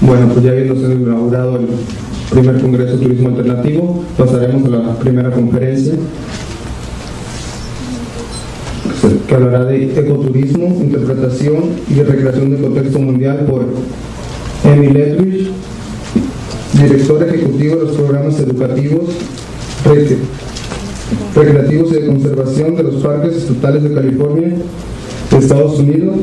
Bueno, pues ya habiéndose inaugurado el primer Congreso de Turismo Alternativo, pasaremos a la primera conferencia, que hablará de Ecotourismo, interpretación y recreación del contexto mundial por Lethbridge, director ejecutivo de los programas educativos, recreativos y de conservación de los parques estatales de California, de Estados Unidos,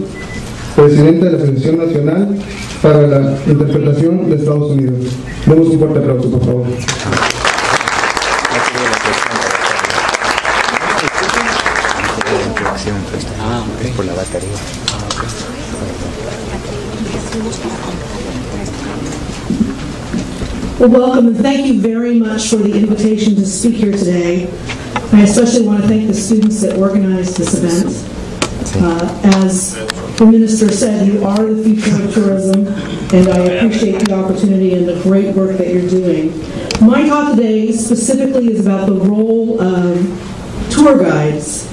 presidenta de la Asociación Nacional para la Interpretación de Estados Unidos. Demos un fuerte aplauso, por favor. Por la batería. Well, welcome and thank you very much for the invitation to speak here today. I especially want to thank the students that organized this event. As the minister said, you are the future of tourism, and I appreciate the opportunity and the great work that you're doing. My talk today specifically is about the role of tour guides,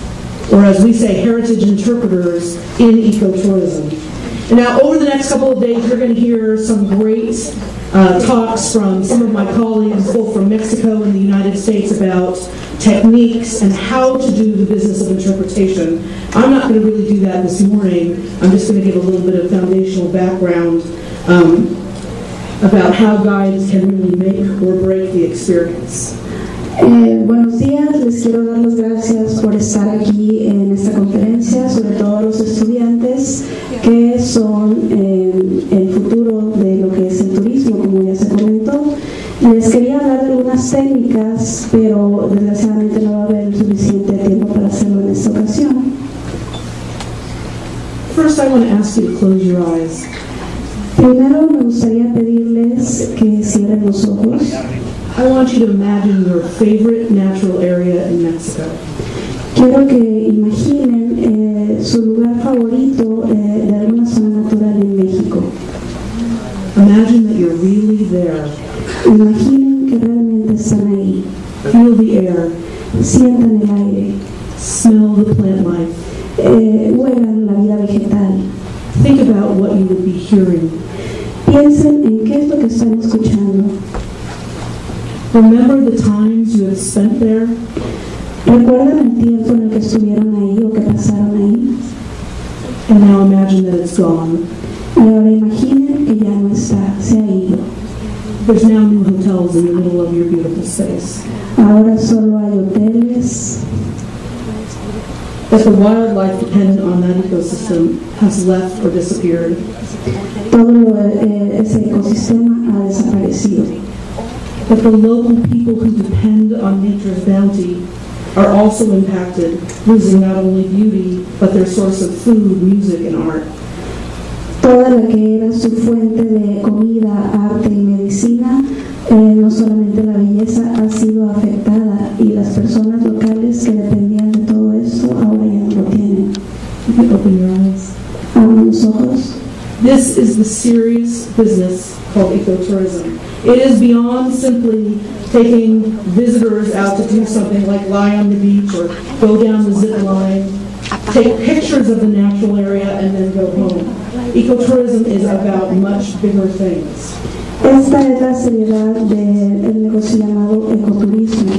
or as we say, heritage interpreters in ecotourism. And now over the next couple of days, you're going to hear some great talks from some of my colleagues, both from Mexico and the United States, about techniques and how to do the business of interpretation. I'm not going to really do that this morning. I'm just going to give a little bit of foundational background about how guides can really make or break the experience. Buenos días, les quiero dar las gracias por estar aquí en esta conferencia, sobre todo a los estudiantes que son el futuro de lo que es el turismo, como ya se comentó. Les quería hablar de algunas técnicas, pero desgraciadamente no va a haber suficiente tiempo para hacerlo en esta ocasión. First, I want to ask you to close your eyes. Primero me gustaría pedirles que cierren los ojos. I want you to imagine your favorite natural area in Mexico. Quiero que imaginen su lugar favorito de alguna zona natural en México. Imagine that you're really there. Imaginen que realmente están ahí. Feel the air. Sientan el aire. Smell the plant life. Huelan la vida vegetal. Think about what you would be hearing. Piensen en qué es lo que están escuchando. Remember the times you have spent there. ¿Recuerdan el tiempo en el que estuvieron ahí o que pasaron ahí? And now imagine that it's gone. Y ahora imaginen que ya no está, se ha ido. There's now new hotels in the middle of your beautiful space. Ahora solo hay hoteles. That the wildlife dependent on that ecosystem has left or disappeared. Todo ese ecosistema ha desaparecido. That the local people who depend on nature's bounty are also impacted, losing not only beauty, but their source of food, music, and art. Toda la que era su fuente de comida, arte y medicina, no solamente la belleza ha sido afectada, y las personas locales que dependían de todo esto ahora ya no lo tienen. You can open your eyes. Abran los ojos. This is the serious business called ecotourism. It is beyond simply taking visitors out to do something like lie on the beach or go down the zip line, take pictures of the natural area, and then go home. Ecotourism is about much bigger things. Esta es la seriedad del negocio llamado ecoturismo.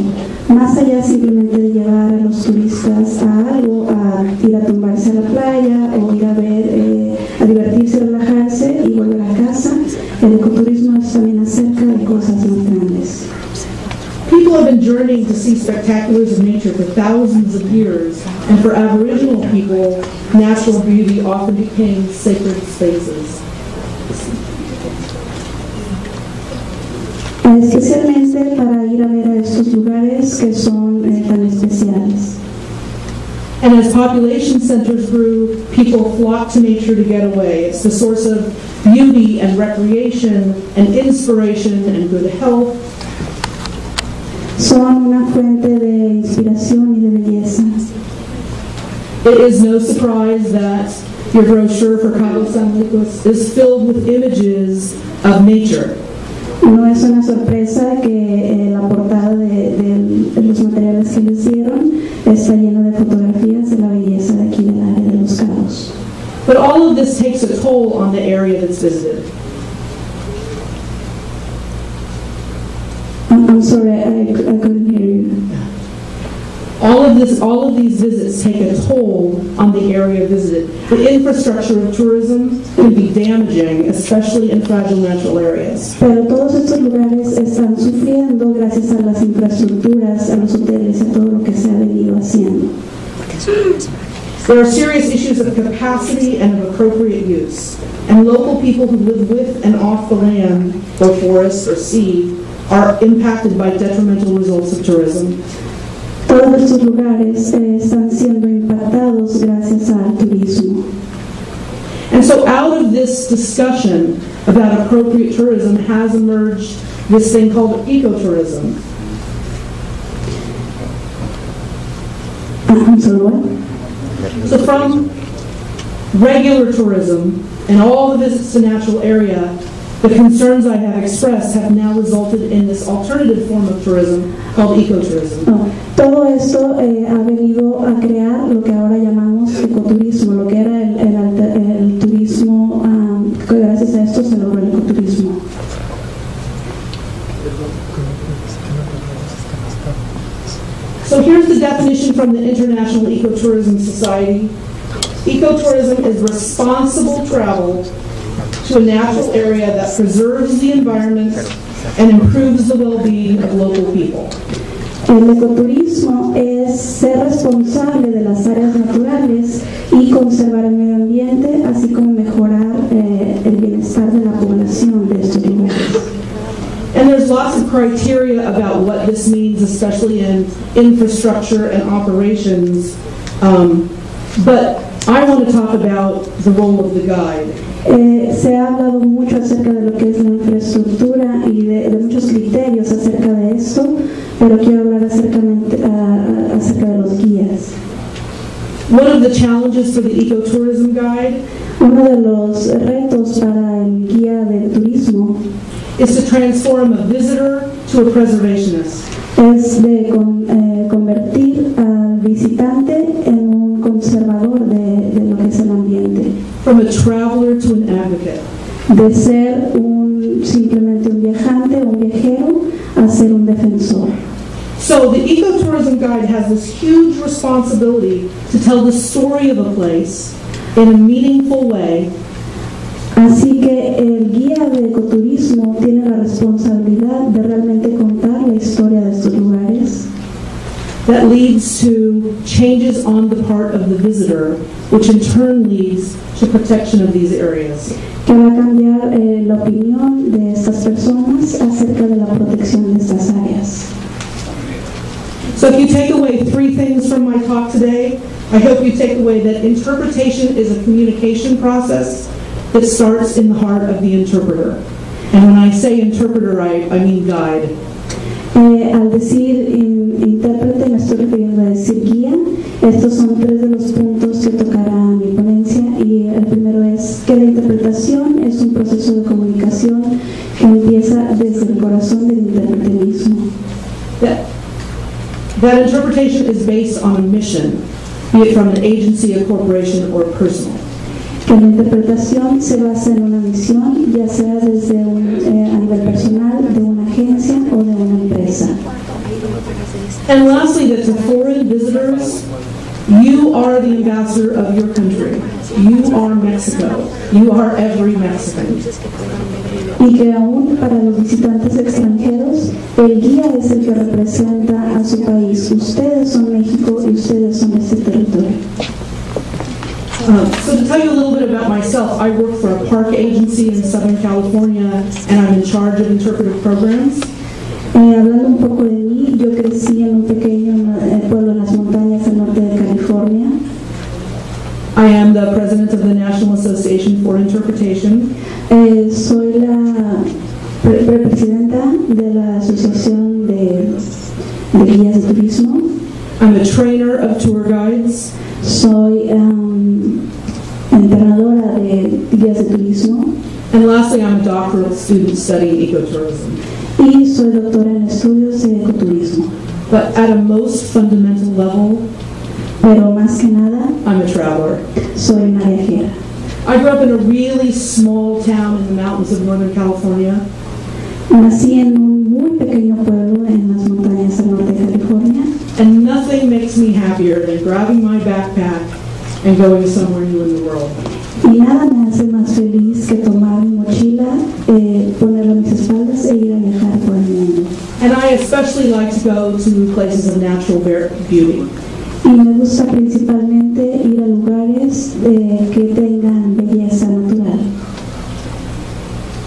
Más allá simplemente de llevar a los turistas a algo, a ir a tumbarse a la playa o ir a ver, a divertirse, relajarse y volver a casa, el ecoturismo es también acerca de cosas más grandes. People have been journeying to see spectaculars of nature for thousands of years, and for Aboriginal people, natural beauty often became sacred spaces. Especialmente para ir a ver a estos lugares que son tan especiales. And as population centers grew, people flocked to nature to get away. It's the source of beauty and recreation and inspiration and good health. Son una fuente de inspiración y de belleza. It is no surprise that your brochure for Cabo San Lucas is filled with images of nature. No es una sorpresa que la portada de los materiales que les dieron está llena de fotografías de la belleza de aquí del área de Los Cabos. But all of this takes a toll on the area that's visited. I'm sorry, I couldn't hear you. All of these visits take a toll on the area visited. The infrastructure of tourism can be damaging, especially in fragile natural areas. Pero todos estos lugares están sufriendo gracias a las infraestructuras, a los hoteles, a todo lo que se ha venido haciendo. There are serious issues of capacity and of appropriate use, and local people who live with and off the land, or forest or sea, are impacted by detrimental results of tourism. Todos estos lugares están siendo impactados gracias al turismo. And so out of this discussion about appropriate tourism has emerged this thing called ecotourism. I'm sorry, what? So from regular tourism and all the visits to natural area, the concerns I have expressed have now resulted in this alternative form of tourism called ecotourism. Todo esto ha venido a crear lo que ahora llamamos ecoturismo, lo que era el turismo, que gracias a esto se logró el ecoturismo. So here's the definition from the International Ecotourism Society. Ecotourism is responsible travel to a natural area that preserves the environment and improves the well-being of local people. El ecoturismo es ser responsable de las áreas naturales y conservar el medio ambiente, así como mejorar el bienestar de la población de estos lugares. And there's lots of criteria about what this means, especially in infrastructure and operations. But I want to talk about the role of the guide. Se ha hablado mucho acerca de lo que es la infraestructura y de muchos criterios acerca de esto, pero quiero hablar acerca de los guías. One of the challenges for the ecotourism guide Uno de los retos para el guía del turismo is to transform a visitor to a preservationist. es de convertir al visitante en un conservador de lo que es el ambiente, From a traveler to an advocate. de ser simplemente un viajante, un viajero, a ser un defensor. So the ecotourism guide has this huge responsibility to tell the story of a place in a meaningful way. Así que el guía de ecoturismo tiene la responsabilidad de realmente contar la historia de estos lugares, That leads to changes on the part of the visitor, which in turn leads to protection of these areas. que va a cambiar la opinión de estas personas acerca de la protección de estas áreas. So if you take away three things from my talk today, I hope you take away that interpretation is a communication process that starts in the heart of the interpreter. And when I say interpreter, I mean guide. Al decir intérprete me estoy refiriendo a decir guía. Estos son tres de los puntos que tocará mi ponencia, y el primero es que la interpretación es un proceso de comunicación que empieza desde el corazón del intérprete mismo. That interpretation is based on a mission, be it from an agency, a corporation, or personal. Que la interpretación se basa en una misión, ya sea desde a nivel personal, de una agencia o de una empresa. And lastly, that to foreign visitors, you are the ambassador of your country. You are Mexico. You are every Mexican. Y que aún para los visitantes extranjeros, el guía es el que representa a su país. Ustedes son México y ustedes son este territorio. So to tell you a little bit about myself, I work for a park agency in Southern California, and I'm in charge of interpretive programs. Hablando un poco de mí, yo crecí en un pequeño pueblo en las montañas al norte de California. I am the president of the National Association for Interpretation. Soy la presidenta de la Asociación de Guías de Turismo. I'm a trainer of tour guides. Soy entrenadora de guías de turismo. And lastly, I'm a doctoral student studying ecotourism. Y soy doctora en estudios de ecoturismo. But at a most fundamental level, pero más que nada, I'm a traveler. Soy una viajera. I grew up in a really small town in the mountains of Northern California. Nací en un muy pequeño pueblo en las montañas del norte de California. And nothing makes me happier than grabbing my backpack and going somewhere new in the world. Y nada me hace más feliz que tomar mi mochila, ponerla a mis espaldas e ir a viajar por el mundo. And I especially like to go to places of natural beauty. Y me gusta principalmente ir a lugares que tengan belleza natural.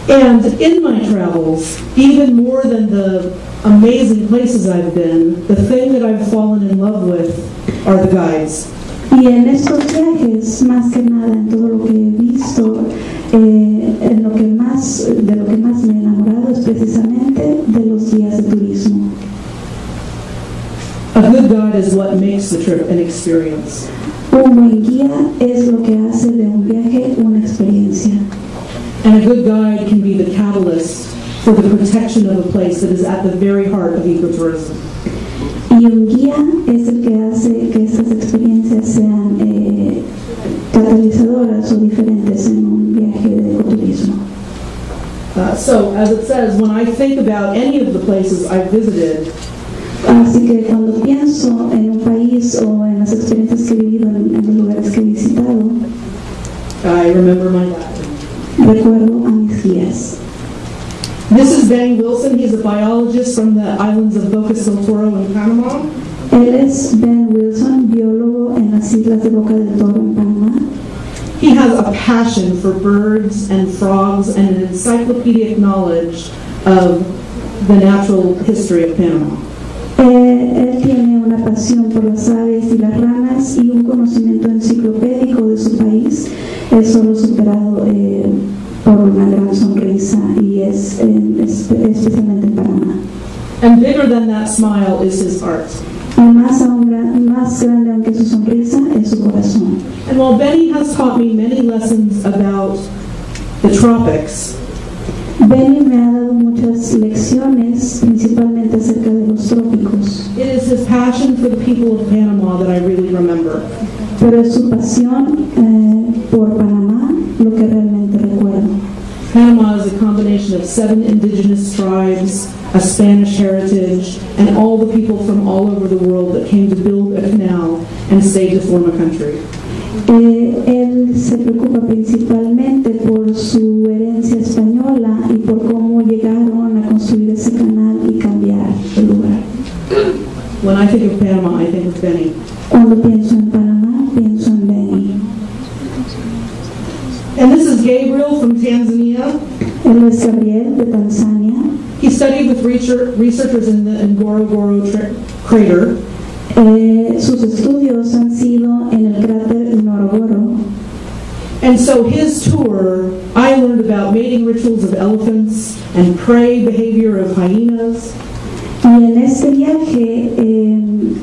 And in my travels, even more than the amazing places I've been, the thing that I've fallen in love with are the guides. Y en estos viajes, más que nada, en todo lo que he visto, de lo que más me he enamorado es precisamente de los guías de turismo. A good guide is what makes the trip an experience. Un buen guía es lo que hace de un viaje una experiencia. And a good guide can be the catalyst for the protection of a place that is at the very heart of ecotourism. Y un guía es el que hace que estas experiencias sean catalizadoras o diferentes en un viaje de ecoturismo. So, as it says, when I think about any of the places I've visited, así que cuando pienso en un país o en las experiencias que he vivido en los lugares que he visitado, I remember my dad. Recuerdo a mis guías. This is Ben Wilson. He's a biologist from the islands of Bocas del Toro in Panama. Él es Ben Wilson, biólogo en las islas de Boca del Toro en Panamá. He has a passion for birds and frogs and an encyclopedic knowledge of the natural history of Panama. Él tiene una pasión por las aves y las ranas y un conocimiento enciclopédico de su país, solo superado por una gran sonrisa, y es especialmente en Panamá. And bigger than that smile is his heart. Y más grande aunque su sonrisa es su corazón. And while Benny has taught me many lessons about the tropics, Benny me ha dado muchas lecciones, principalmente acerca de los trópicos. it is his passion for the people of Panama that I really remember. Pero es su pasión por Panamá lo que realmente recuerdo. Panama is a combination of 7 indigenous tribes, a Spanish heritage, and all the people from all over the world that came to build a canal and stayed to form a country. Él se preocupa principalmente por su herencia española y por cómo llegaron a construir ese canal y cambiar el lugar. When I think of Panama, I think of Benny. Cuando pienso en Panamá, pienso en Benny. And this is Gabriel from Tanzania. Él es Gabriel de Tanzania. He studied with researchers in the Ngorongoro crater. Sus estudios han sido en el cráter Ngorongoro. And so his tour, I learned about mating rituals of elephants and prey behavior of hyenas. Y en este viaje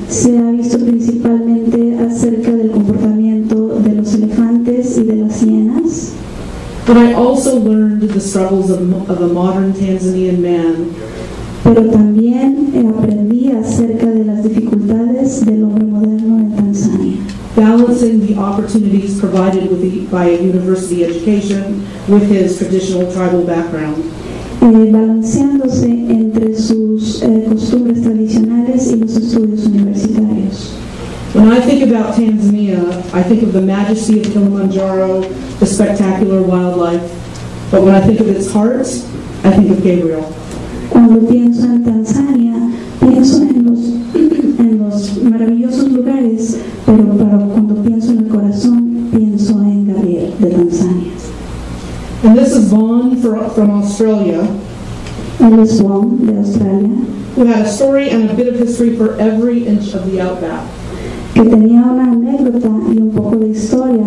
se ha visto principalmente acerca del comportamiento de los elefantes y de las hienas. But I also learned the struggles of a modern Tanzanian man. Pero también aprendí acerca de las dificultades del hombre moderno en Tanzania. Balancing the opportunities provided by a university education with his traditional tribal background. Balanceándose entre sus costumbres tradicionales y los estudios universitarios. When I think about Tanzania, I think of the majesty of Kilimanjaro, the spectacular wildlife. But when I think of its heart, I think of Gabriel. Cuando pienso en Tanzania, pienso en los maravillosos lugares, pero cuando pienso en el corazón, pienso en Gabriel de Tanzania. And this is Vaughn from Australia. Él es Vaughn de Australia, who had a story and a bit of history for every inch of the outback. que tenía una anécdota y un poco de historia